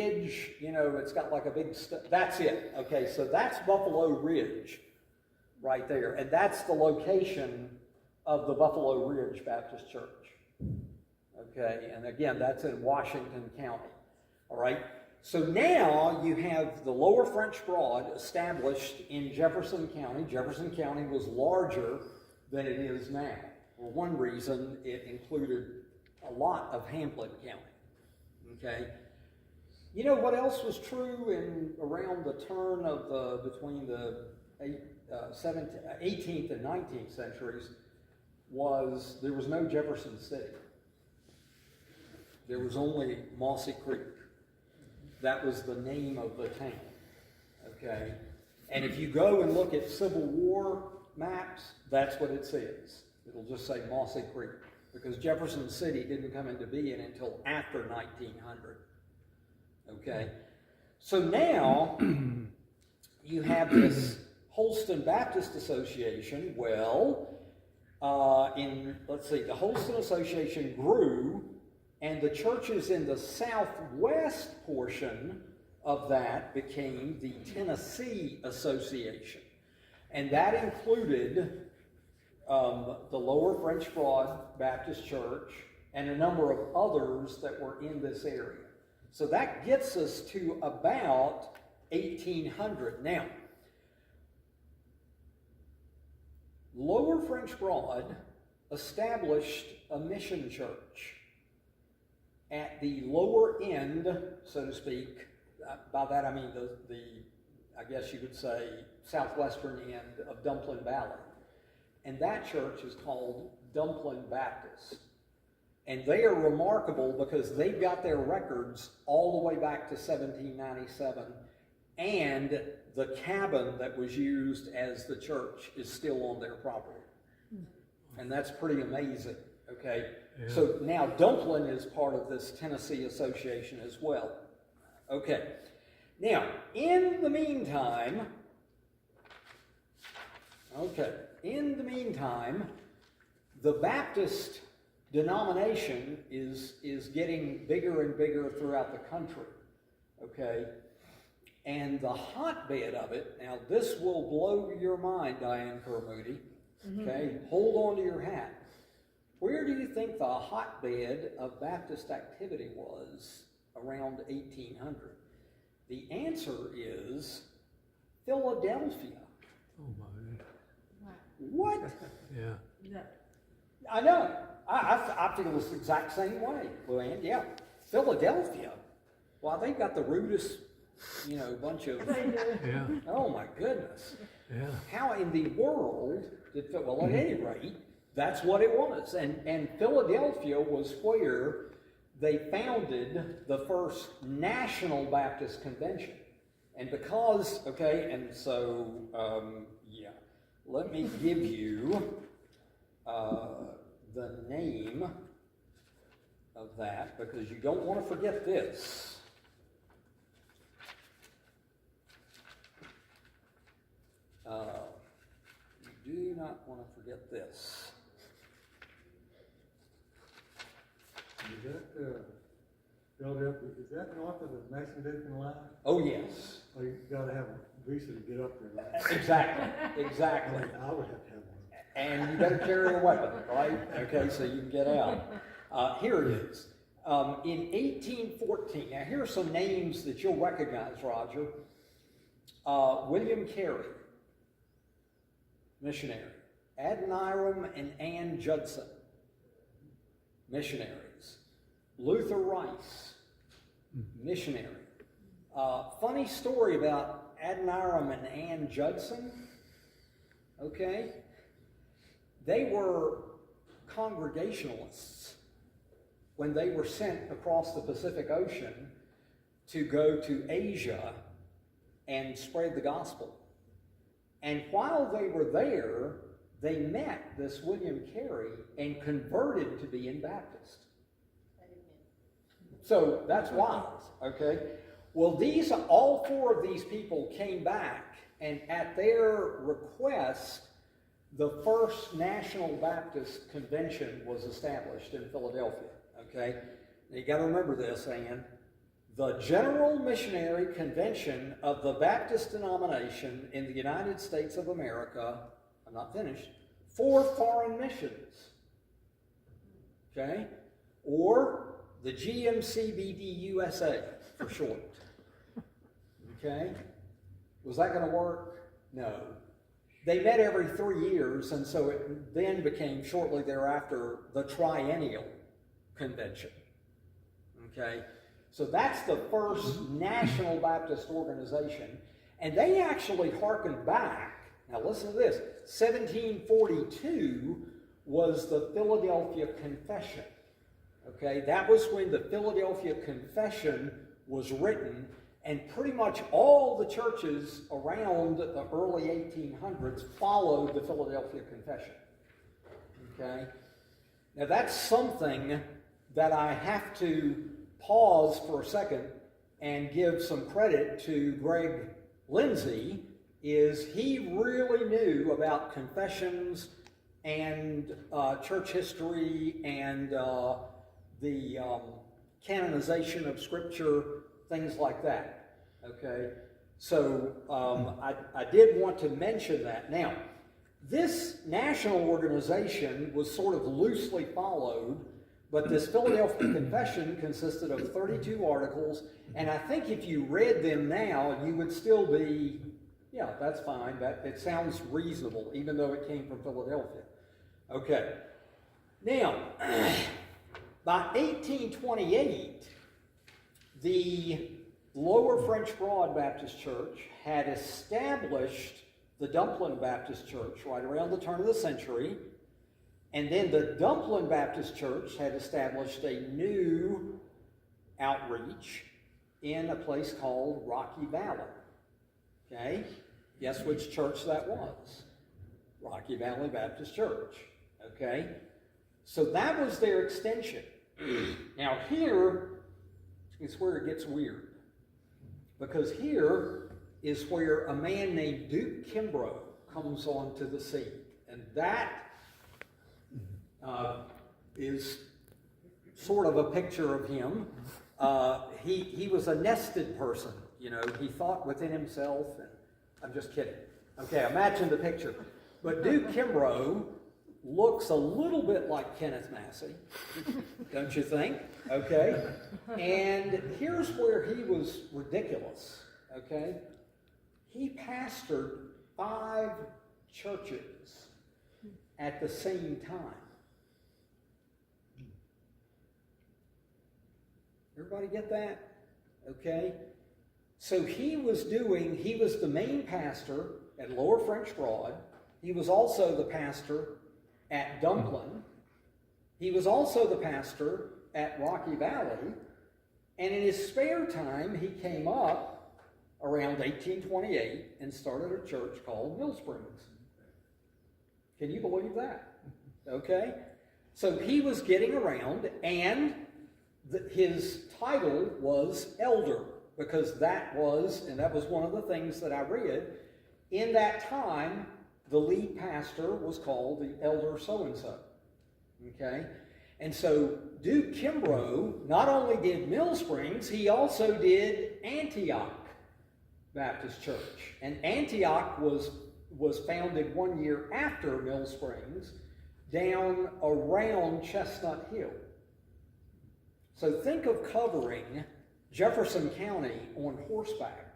ridge, you know, it's got like a big, that's it. Okay, so that's Buffalo Ridge right there. And that's the location of the Buffalo Ridge Baptist Church. Okay, and again, that's in Washington County. All right, so now you have the Lower French Broad established in Jefferson County. Jefferson County was larger than it is now. For one reason, it included a lot of Hamilton County. Okay, you know what else was true in around the turn of between the 18th and 19th centuries was there was no Jefferson City. There was only Mossy Creek. That was the name of the town. Okay, and if you go and look at Civil War maps, that's what it says. It'll just say Mossy Creek, because Jefferson City didn't come into being until after 1900. Okay, so now you have this Holston Baptist Association. Well, let's see, the Holston Association grew, and the churches in the southwest portion of that became the Tennessee Association. And that included the Lower French Broad Baptist Church and a number of others that were in this area. So that gets us to about 1800. Now, Lower French Broad established a mission church at the lower end, so to speak. By that I mean I guess you could say, southwestern end of Dumplin Valley. And that church is called Dumplin Baptist. And they are remarkable because they've got their records all the way back to 1797, and the cabin that was used as the church is still on their property. And that's pretty amazing, okay? Yeah. So now Dumplin is part of this Tennessee Association as well. Okay, now in the meantime, the Baptist denomination is getting bigger and bigger throughout the country, okay? And the hotbed of it, now this will blow your mind, Diane Kermoody, okay? Hold on to your hat. Where do you think the hotbed of Baptist activity was around 1800? The answer is Philadelphia. Oh my. Wow. What? Yeah. No. I know. I feel the exact same way, Luann. Yeah. Philadelphia. Well, they've got the rudest, bunch of... Yeah. Oh my goodness. Yeah. How in the world did... Well, at any rate, that's what it was. And Philadelphia was where they founded the first National Baptist Convention. And because, okay, and so, let me give you the name of that, because you don't want to forget this. You do not want to forget this. Is that Philadelphia? Is that north of the Mexican line? Oh yes. Well, you got to have a visa to get up there, right? Exactly. I would have to have one. And you better carry a weapon, right? Okay, so you can get out. Here it is. In 1814, now here are some names that you'll recognize, Roger. William Carey, missionary. Adoniram and Ann Judson, missionaries. Luther Rice, missionary. Funny story about Adoniram and Ann Judson, okay? They were Congregationalists when they were sent across the Pacific Ocean to go to Asia and spread the gospel. And while they were there, they met this William Carey and converted to being Baptist. So that's wild, okay? Well, all four of these people came back, and at their request, the first National Baptist Convention was established in Philadelphia, okay? Now you got to remember this, Ann. the General Missionary Convention of the Baptist denomination in the United States of America, I'm not finished, for foreign missions. Okay? Or the GMCBD USA for short. Okay? Was that going to work? No. They met every 3 years, and so it then became shortly thereafter the Triennial Convention. Okay? So that's the first National Baptist organization, and they actually hearkened back. Now listen to this. 1742 was the Philadelphia Confession. Okay? That was when the Philadelphia Confession was written, and pretty much all the churches around the early 1800s followed the Philadelphia Confession. Okay? Now that's something that I have to pause for a second and give some credit to Greg Lindsay, is he really knew about confessions and church history and the canonization of Scripture, things like that. Okay? So I did want to mention that. Now, this national organization was sort of loosely followed, but this Philadelphia Confession consisted of 32 articles, and I think if you read them now, you would still be, yeah, that's fine. It sounds reasonable, even though it came from Philadelphia. Okay. Now, by 1828, the Lower French Broad Baptist Church had established the Dumplin Baptist Church right around the turn of the century, and then the Dumplin Baptist Church had established a new outreach in a place called Rocky Valley. Okay? Guess which church that was? Rocky Valley Baptist Church. Okay? So that was their extension. Now here is where it gets weird. Because here is where a man named Duke Kimbrough comes onto the scene. And that is sort of a picture of him. He was a nested person, you know. He thought within himself, and I'm just kidding. Okay, imagine the picture. But Duke Kimbrough looks a little bit like Kenneth Massey, don't you think? Okay? And here's where he was ridiculous, okay? He pastored 5 churches at the same time. Everybody get that? Okay? So he was the main pastor at Lower French Broad. He was also the pastor at Dumplin. He was also the pastor at Rocky Valley. And in his spare time, he came up around 1828 and started a church called Mill Springs. Can you believe that? Okay? So he was getting around, and his title was elder, because that was one of the things that I read. In that time, the lead pastor was called the elder so-and-so. Okay? And so Duke Kimbrough not only did Mill Springs, he also did Antioch Baptist Church. And Antioch was founded 1 year after Mill Springs, down around Chestnut Hill. So think of covering Jefferson County on horseback.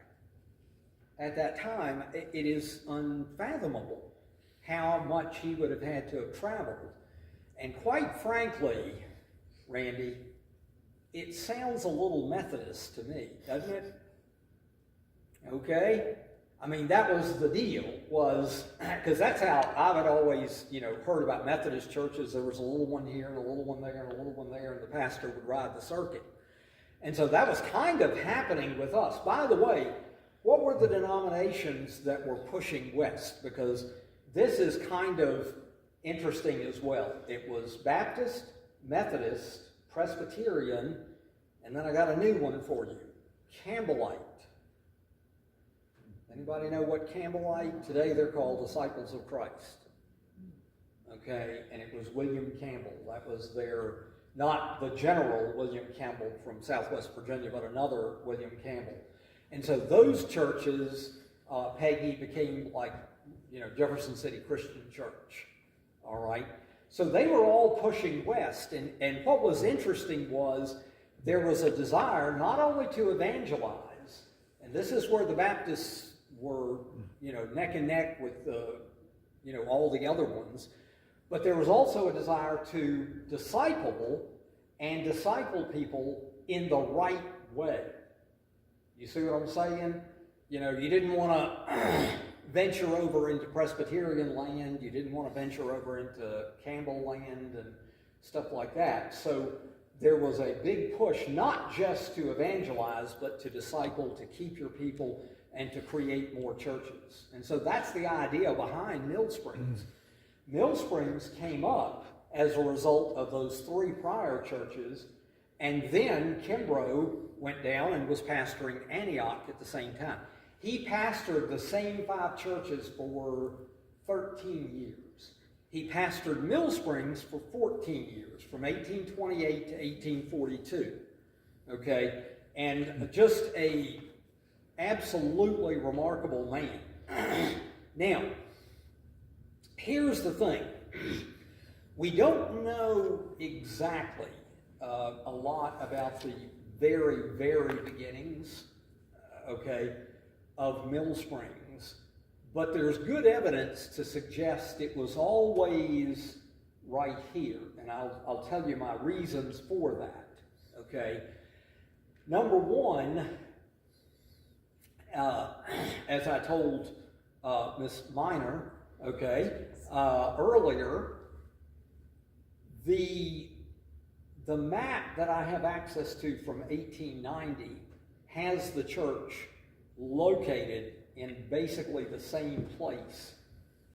At that time, it is unfathomable how much he would have had to have traveled. And quite frankly, Randy, it sounds a little Methodist to me, doesn't it? Okay? I mean, that was the deal, because that's how I had always, heard about Methodist churches. There was a little one here and a little one there and a little one there, and the pastor would ride the circuit. And so that was kind of happening with us. By the way, what were the denominations that were pushing west? Because this is kind of interesting as well. It was Baptist, Methodist, Presbyterian, and then I got a new one for you, Campbellite. Anybody know what Campbellite? Today they're called Disciples of Christ. Okay, and it was William Campbell. That was their Not the General William Campbell from Southwest Virginia, but another William Campbell. And so those churches, Peggy, became like, Jefferson City Christian Church, all right? So they were all pushing west, and what was interesting was there was a desire not only to evangelize, and this is where the Baptists were, neck and neck with all the other ones, but there was also a desire to disciple people in the right way. You see what I'm saying? You didn't want to venture over into Presbyterian land. You didn't want to venture over into Campbell land and stuff like that. So there was a big push, not just to evangelize, but to disciple, to keep your people, and to create more churches. And so that's the idea behind Mill Springs. Mill Springs came up as a result of those 3 prior churches, and then Kimbrough went down and was pastoring Antioch at the same time. He pastored the same 5 churches for 13 years. He pastored Mill Springs for 14 years, from 1828 to 1842. Okay? And just a absolutely remarkable man. Now, here's the thing. We don't know exactly a lot about the very, very beginnings, of Mill Springs, but there's good evidence to suggest it was always right here, and I'll tell you my reasons for that, okay? Number one, as I told Miss Minor, earlier, the map that I have access to from 1890 has the church located in basically the same place